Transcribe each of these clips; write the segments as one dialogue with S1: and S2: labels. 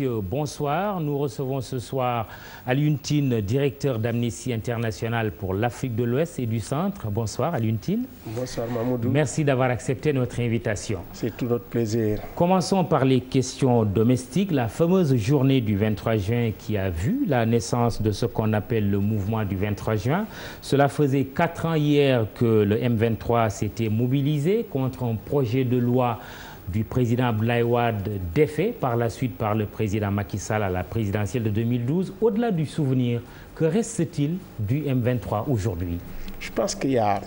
S1: Bonsoir, nous recevons ce soir Alioune Tine, directeur d'Amnesty International pour l'Afrique de l'Ouest et du Centre. Bonsoir Alioune Tine.
S2: Bonsoir Mamoudou.
S1: Merci d'avoir accepté notre invitation.
S2: C'est tout notre plaisir.
S1: Commençons par les questions domestiques. La fameuse journée du 23 juin qui a vu la naissance de ce qu'on appelle le mouvement du 23 juin. Cela faisait 4 ans hier que le M23 s'était mobilisé contre un projet de loi du président Abdoulaye Wade défait par la suite par le président Macky Sall à la présidentielle de 2012. Au-delà du souvenir, que reste-t-il du M23 aujourd'hui?
S2: Je pense qu'il y a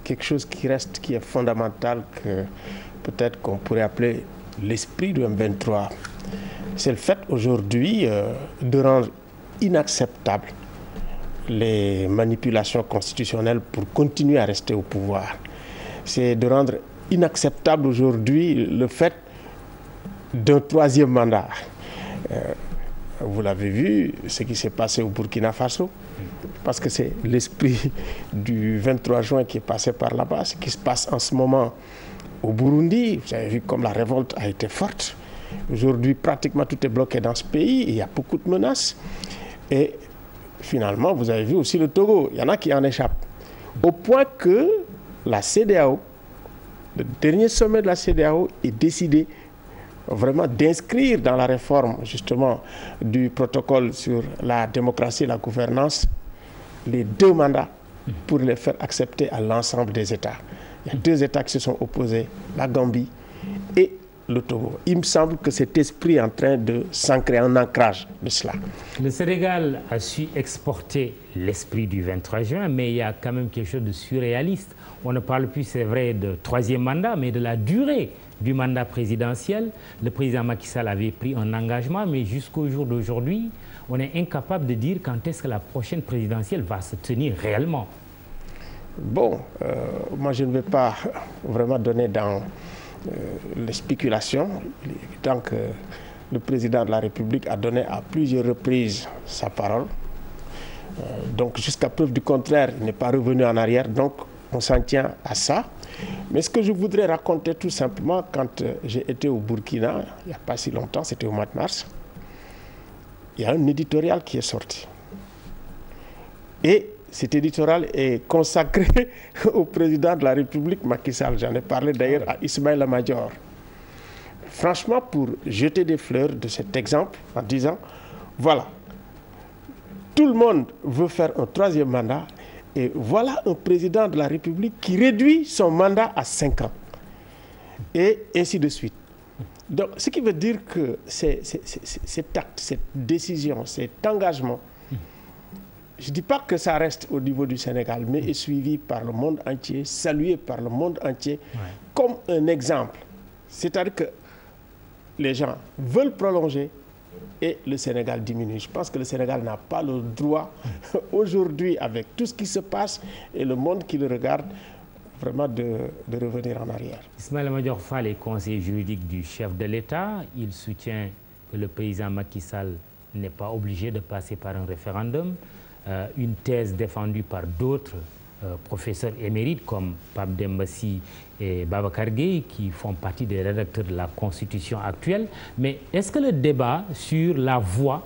S2: quelque chose qui reste, qui est fondamental, que peut-être qu'on pourrait appeler l'esprit du M23. C'est le fait aujourd'hui de rendre inacceptable les manipulations constitutionnelles pour continuer à rester au pouvoir. C'est de rendre inacceptable aujourd'hui le fait d'un troisième mandat. Vous l'avez vu, ce qui s'est passé au Burkina Faso, parce que c'est l'esprit du 23 juin qui est passé par là-bas, ce qui se passe en ce moment au Burundi. Vous avez vu comme la révolte a été forte. Aujourd'hui, pratiquement tout est bloqué dans ce pays, il y a beaucoup de menaces. Et finalement, vous avez vu aussi le Togo, il y en a qui en échappent. Au point que la CEDEAO, le dernier sommet de la CEDEAO, est décidé vraiment d'inscrire dans la réforme justement du protocole sur la démocratie et la gouvernance les 2 mandats pour les faire accepter à l'ensemble des États. Il y a 2 États qui se sont opposés, la Gambie et le Togo. Il me semble que cet esprit est en train de s'ancrer, un ancrage de cela.
S1: Le Sénégal a su exporter l'esprit du 23 juin, mais il y a quand même quelque chose de surréaliste. On ne parle plus, c'est vrai, de 3e mandat, mais de la durée du mandat présidentiel. Le président Macky Sall avait pris un engagement, mais jusqu'au jour d'aujourd'hui, on est incapable de dire quand est-ce que la prochaine présidentielle va se tenir réellement.
S2: Bon, moi je ne vais pas vraiment donner dans les spéculations. Tant que le président de la République a donné à plusieurs reprises sa parole, donc jusqu'à preuve du contraire, il n'est pas revenu en arrière, donc on s'en tient à ça. Mais ce que je voudrais raconter tout simplement, quand j'ai été au Burkina, il n'y a pas si longtemps, c'était au mois de mars, il y a un éditorial qui est sorti. Et cet éditorial est consacré au président de la République, Macky Sall. J'en ai parlé d'ailleurs à Ismaïla Madior. Franchement, pour jeter des fleurs de cet exemple, en disant, voilà, tout le monde veut faire un 3e mandat, et voilà un président de la République qui réduit son mandat à 5 ans. Et ainsi de suite. Donc, ce qui veut dire que cet acte, cette décision, cet engagement, je ne dis pas que ça reste au niveau du Sénégal, mais est suivi par le monde entier, salué par le monde entier, comme un exemple. C'est-à-dire que les gens veulent prolonger et le Sénégal diminue. Je pense que le Sénégal n'a pas le droit aujourd'hui, avec tout ce qui se passe et le monde qui le regarde, vraiment de revenir en arrière.
S1: Ismaïla Madior Fall est conseiller juridique du chef de l'État. Il soutient que le président Macky Sall n'est pas obligé de passer par un référendum. Une thèse défendue par d'autres professeurs émérites comme Pape Demba Sy et Babacar Gueye, qui font partie des rédacteurs de la Constitution actuelle. Mais est-ce que le débat sur la voie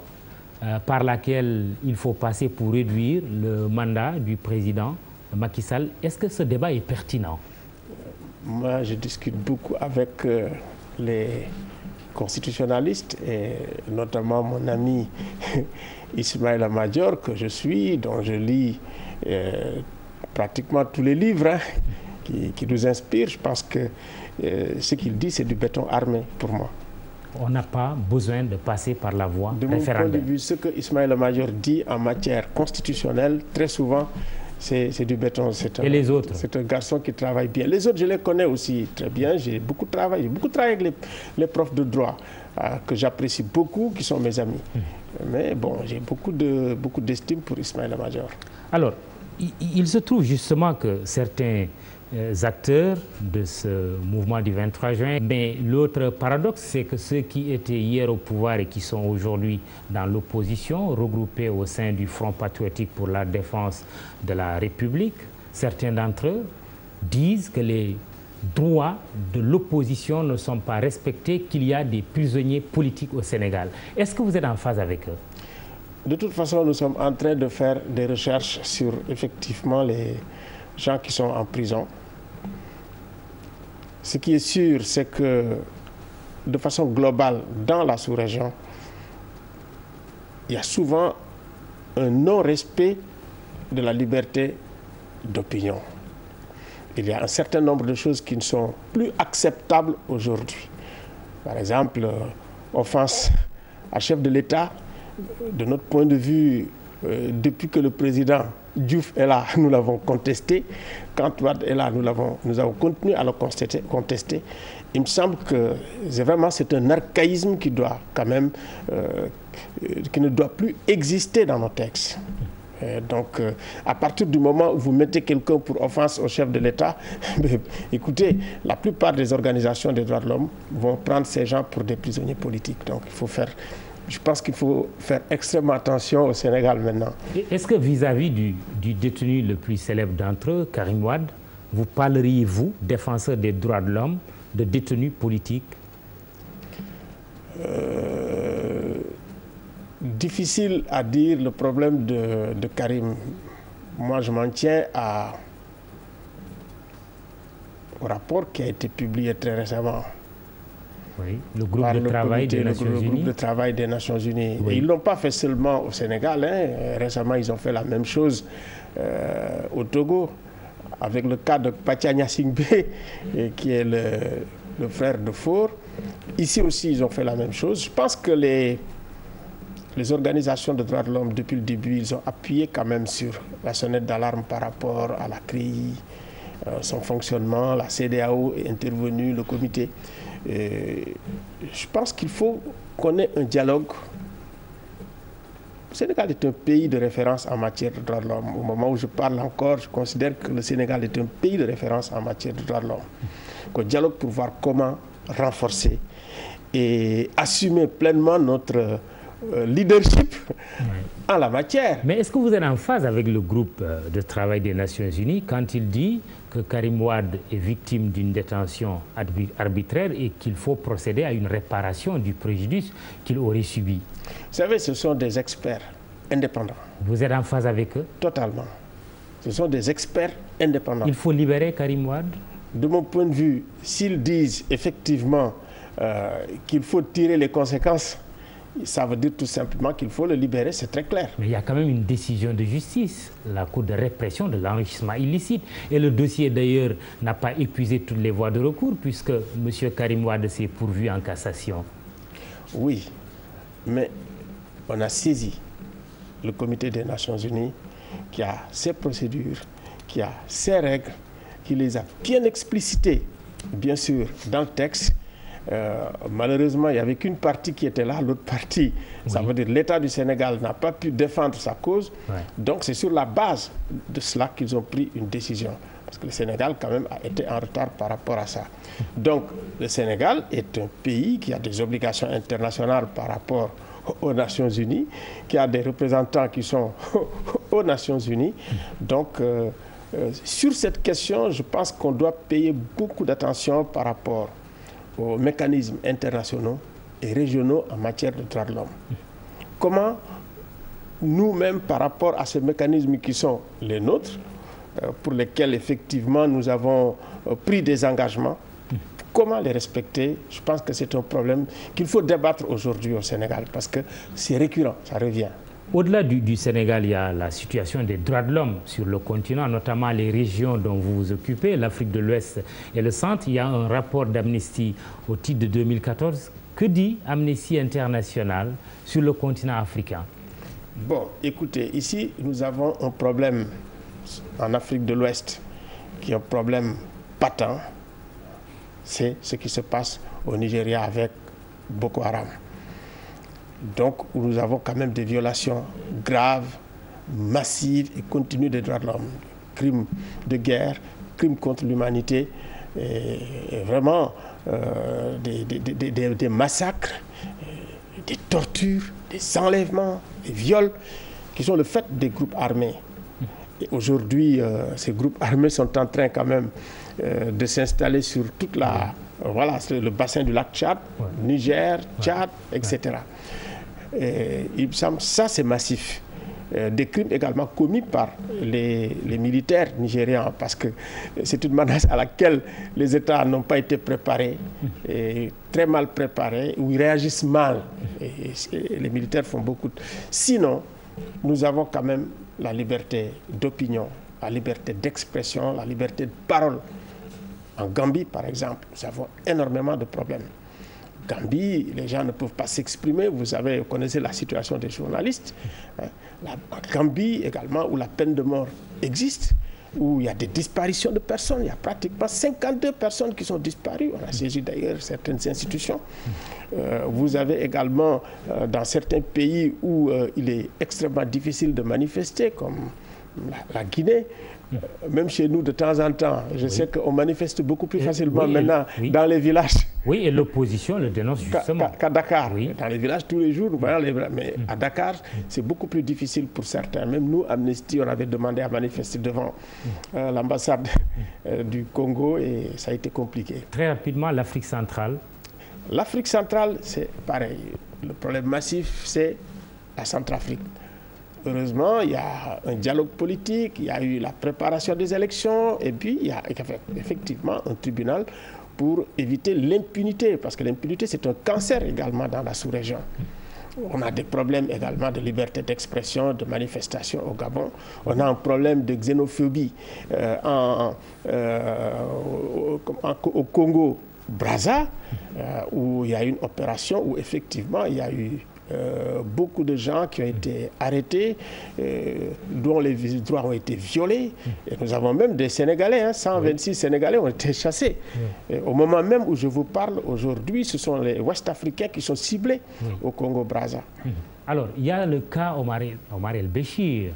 S1: par laquelle il faut passer pour réduire le mandat du président Macky Sall, est-ce que ce débat est pertinent?
S2: Moi, je discute beaucoup avec les constitutionnalistes et notamment mon ami Ismaïla Madior, que je suis, dont je lis pratiquement tous les livres qui nous inspirent. Je pense que ce qu'il dit, c'est du béton armé pour moi.
S1: On n'a pas besoin de passer par la voie
S2: référendaire. De mon point de vue, ce que Ismaïla Madior dit en matière constitutionnelle, très souvent, c'est du béton.
S1: Et les autres?
S2: C'est un garçon qui travaille bien. Les autres, je les connais aussi très bien. J'ai beaucoup travaillé avec les profs de droit que j'apprécie beaucoup, qui sont mes amis. Mais bon, j'ai beaucoup d'estime pour Ismaïla Madior.
S1: Alors, il se trouve justement que certains acteurs de ce mouvement du 23 juin, mais l'autre paradoxe, c'est que ceux qui étaient hier au pouvoir et qui sont aujourd'hui dans l'opposition, regroupés au sein du Front patriotique pour la défense de la République, certains d'entre eux disent que les droits de l'opposition ne sont pas respectés, qu'il y a des prisonniers politiques au Sénégal. Est-ce que vous êtes en phase avec eux?
S2: De toute façon, nous sommes en train de faire des recherches sur effectivement les gens qui sont en prison. Ce qui est sûr, c'est que de façon globale, dans la sous-région, il y a souvent un non-respect de la liberté d'opinion. Il y a un certain nombre de choses qui ne sont plus acceptables aujourd'hui. Par exemple, offense à chef de l'État, de notre point de vue, depuis que le président Diouf est là, nous l'avons contesté. Quand Wade est là, nous avons continué à le contester. Il me semble que c'est un archaïsme qui doit quand même, qui ne doit plus exister dans nos textes. Donc, à partir du moment où vous mettez quelqu'un pour offense au chef de l'État, écoutez, la plupart des organisations des droits de l'homme vont prendre ces gens pour des prisonniers politiques. Donc, je pense qu'il faut faire extrêmement attention au Sénégal maintenant.
S1: Est-ce que vis-à-vis du détenu le plus célèbre d'entre eux, Karim Wade, vous parleriez, vous, défenseur des droits de l'homme, de détenus politiques?
S2: Difficile à dire le problème de Karim. Moi, je m'en tiens au rapport qui a été publié très récemment.
S1: Oui, le groupe de travail des Nations Unies.
S2: Le groupe de travail des Nations Unies.
S1: Oui.
S2: Et ils ne l'ont pas fait seulement au Sénégal. Récemment, ils ont fait la même chose au Togo, avec le cas de Pachania Singbe, qui est le frère de Faure. Ici aussi, ils ont fait la même chose. Je pense que les organisations de droits de l'homme, depuis le début, ils ont appuyé quand même sur la sonnette d'alarme par rapport à la CRI, son fonctionnement. La CEDEAO est intervenue, le comité. Je pense qu'il faut qu'on ait un dialogue. Le Sénégal est un pays de référence en matière de droits de l'homme. Au moment où je parle encore, je considère que le Sénégal est un pays de référence en matière de droits de l'homme. Un dialogue pour voir comment renforcer et assumer pleinement notre leadership en la matière.
S1: Mais est-ce que vous êtes en phase avec le groupe de travail des Nations Unies quand il dit que Karim Wade est victime d'une détention arbitraire et qu'il faut procéder à une réparation du préjudice qu'il aurait subi?
S2: Vous savez, ce sont des experts indépendants.
S1: Vous êtes en phase avec eux?
S2: Totalement. Ce sont des experts indépendants.
S1: Il faut libérer Karim Wade?
S2: De mon point de vue, s'ils disent effectivement qu'il faut tirer les conséquences, ça veut dire tout simplement qu'il faut le libérer, c'est très clair.
S1: Mais il y a quand même une décision de justice, la Cour de répression de l'enrichissement illicite. Et le dossier d'ailleurs n'a pas épuisé toutes les voies de recours puisque M. Karim Wade s'est pourvu en cassation.
S2: Oui, mais on a saisi le comité des Nations Unies qui a ses procédures, qui a ses règles, qui les a bien explicitées, bien sûr, dans le texte. Malheureusement, il n'y avait qu'une partie qui était là, l'autre partie, ça veut dire l'État du Sénégal n'a pas pu défendre sa cause. Donc c'est sur la base de cela qu'ils ont pris une décision. Parce que le Sénégal quand même a été en retard par rapport à ça. Donc le Sénégal est un pays qui a des obligations internationales par rapport aux Nations Unies, qui a des représentants qui sont aux Nations Unies. Donc sur cette question, je pense qu'on doit payer beaucoup d'attention par rapport aux mécanismes internationaux et régionaux en matière de droits de l'homme. Comment nous-mêmes, par rapport à ces mécanismes qui sont les nôtres, pour lesquels effectivement nous avons pris des engagements, comment les respecter? Je pense que c'est un problème qu'il faut débattre aujourd'hui au Sénégal parce que c'est récurrent, ça revient.
S1: Au-delà du Sénégal, il y a la situation des droits de l'homme sur le continent, notamment les régions dont vous vous occupez, l'Afrique de l'Ouest et le Centre. Il y a un rapport d'Amnesty au titre de 2014. Que dit Amnesty International sur le continent africain?
S2: Bon, écoutez, ici, nous avons un problème en Afrique de l'Ouest qui est un problème patent. C'est ce qui se passe au Nigeria avec Boko Haram. Donc, nous avons quand même des violations graves, massives et continues des droits de l'homme. Crimes de guerre, crimes contre l'humanité, et vraiment des massacres, des tortures, des enlèvements, des viols, qui sont le fait des groupes armés. Aujourd'hui, ces groupes armés sont en train quand même de s'installer sur toute la... Voilà, le bassin du lac Tchad, Niger, Tchad, etc. Et il me semble que ça, c'est massif. Des crimes également commis par les militaires nigérians, parce que c'est une menace à laquelle les États n'ont pas été préparés, et très mal préparés, ou ils réagissent mal. Et les militaires font beaucoup. Sinon, nous avons quand même la liberté d'opinion, la liberté d'expression, la liberté de parole. En Gambie, par exemple, nous avons énormément de problèmes. Gambie, les gens ne peuvent pas s'exprimer. Vous savez, vous connaissez la situation des journalistes. En Gambie également, où la peine de mort existe, où il y a des disparitions de personnes. Il y a pratiquement 52 personnes qui sont disparues. On a saisi d'ailleurs certaines institutions. Vous avez également dans certains pays où il est extrêmement difficile de manifester, comme la Guinée. Même chez nous, de temps en temps, je sais qu'on manifeste beaucoup plus facilement maintenant dans les villages.
S1: Oui, et l'opposition le dénonce justement.
S2: Qu'à Dakar. Dans les villages, tous les jours, nous voyons mais à Dakar, c'est beaucoup plus difficile pour certains. Même nous, Amnesty, on avait demandé à manifester devant l'ambassade du Congo et ça a été compliqué.
S1: Très rapidement, l'Afrique centrale.
S2: L'Afrique centrale, c'est pareil. Le problème massif, c'est la Centrafrique. Heureusement, il y a un dialogue politique, il y a eu la préparation des élections, et puis il y a effectivement un tribunal pour éviter l'impunité, parce que l'impunité, c'est un cancer également dans la sous-région. On a des problèmes également de liberté d'expression, de manifestation au Gabon. On a un problème de xénophobie au Congo, Brazza, où il y a une opération où effectivement il y a eu beaucoup de gens qui ont été arrêtés, dont les droits ont été violés. Et nous avons même des Sénégalais, 126 Sénégalais ont été chassés. Au moment même où je vous parle aujourd'hui, ce sont les Ouest-Africains qui sont ciblés au Congo-Brazza.
S1: Alors, il y a le cas Omar el-Béchir,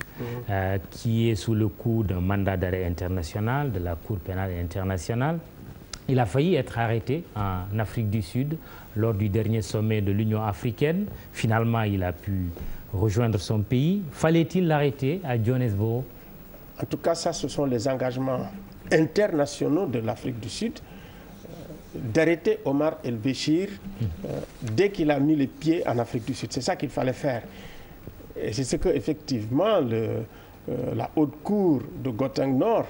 S1: qui est sous le coup d'un mandat d'arrêt international de la Cour pénale internationale. Il a failli être arrêté en Afrique du Sud lors du dernier sommet de l'Union africaine. Finalement, il a pu rejoindre son pays. Fallait-il l'arrêter à Johannesburg?
S2: En tout cas, ça, ce sont les engagements internationaux de l'Afrique du Sud d'arrêter Omar el-Béchir dès qu'il a mis les pieds en Afrique du Sud. C'est ça qu'il fallait faire. Et c'est ce que, effectivement, la Haute Cour de Gauteng Nord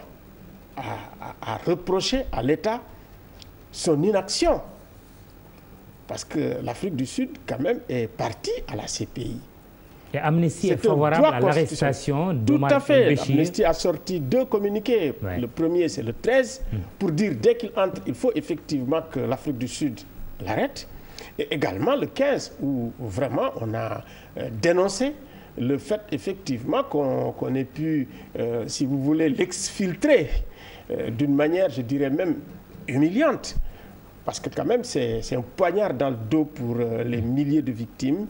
S2: a reproché à l'État son inaction. Parce que l'Afrique du Sud, quand même, est partie à la CPI.
S1: Et Amnesty est favorable à l'arrestation d'Omar el-Béchir. Tout à fait.
S2: Amnesty a sorti 2 communiqués. Ouais. Le premier, c'est le 13, pour dire dès qu'il entre, il faut effectivement que l'Afrique du Sud l'arrête. Et également le 15, où vraiment on a dénoncé le fait effectivement qu'on ait pu, si vous voulez, l'exfiltrer d'une manière, je dirais même, humiliante. Parce que quand même, c'est un poignard dans le dos pour les milliers de victimes.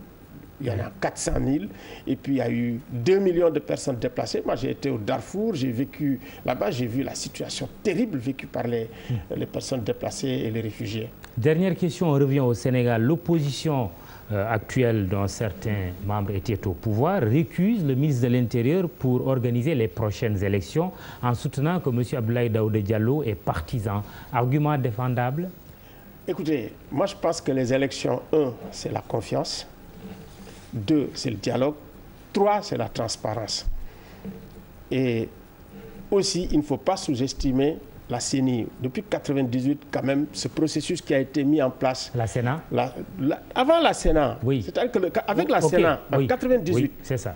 S2: Il y en a 400 000. Et puis, il y a eu 2 millions de personnes déplacées. Moi, j'ai été au Darfour, j'ai vécu là-bas, j'ai vu la situation terrible vécue par les personnes déplacées et les réfugiés.
S1: Dernière question, on revient au Sénégal. L'opposition actuelle, dont certains membres étaient au pouvoir, récuse le ministre de l'Intérieur pour organiser les prochaines élections en soutenant que M. Abdoulaye Daouda Diallo est partisan. Argument défendable?
S2: Écoutez, moi je pense que les élections, 1, c'est la confiance, 2, c'est le dialogue, 3, c'est la transparence. Et aussi, il ne faut pas sous-estimer la CENI. Depuis 1998, quand même, ce processus qui a été mis en place.
S1: La Sénat
S2: avant la Sénat.
S1: Oui.
S2: C'est-à-dire qu'avec la Sénat, en 1998,
S1: oui, c'est ça.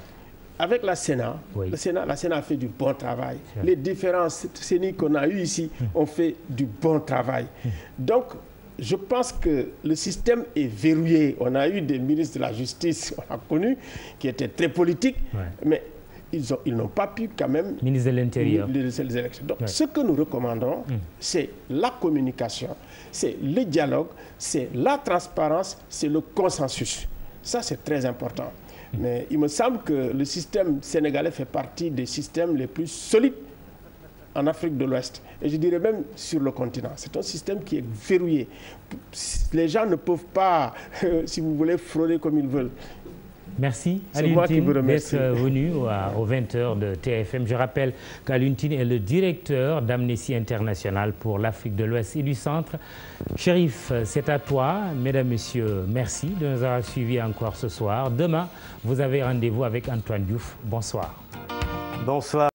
S2: Avec la Sénat, la Sénat a fait du bon travail. Les différents CENI qu'on a eu ici ont fait du bon travail. Donc, je pense que le système est verrouillé. On a eu des ministres de la Justice, on a connu, qui étaient très politiques, mais ils n'ont pas pu quand même...
S1: Ministre de l'Intérieur.
S2: Les élections. Donc, ce que nous recommandons, c'est la communication, c'est le dialogue, c'est la transparence, c'est le consensus. Ça, c'est très important. Mais il me semble que le système sénégalais fait partie des systèmes les plus solides en Afrique de l'Ouest. Et je dirais même sur le continent. C'est un système qui est verrouillé. Les gens ne peuvent pas, si vous voulez, frauder comme ils veulent.
S1: Merci
S2: C'est moi qui vous
S1: d'être
S2: remercie.
S1: venu aux 20h de TFM. Je rappelle qu'Alioune Tine est le directeur d'Amnesty International pour l'Afrique de l'Ouest et du Centre. Chérif, c'est à toi. Mesdames, Messieurs, merci de nous avoir suivis encore ce soir. Demain, vous avez rendez-vous avec Antoine Diouf. Bonsoir.
S3: Bonsoir.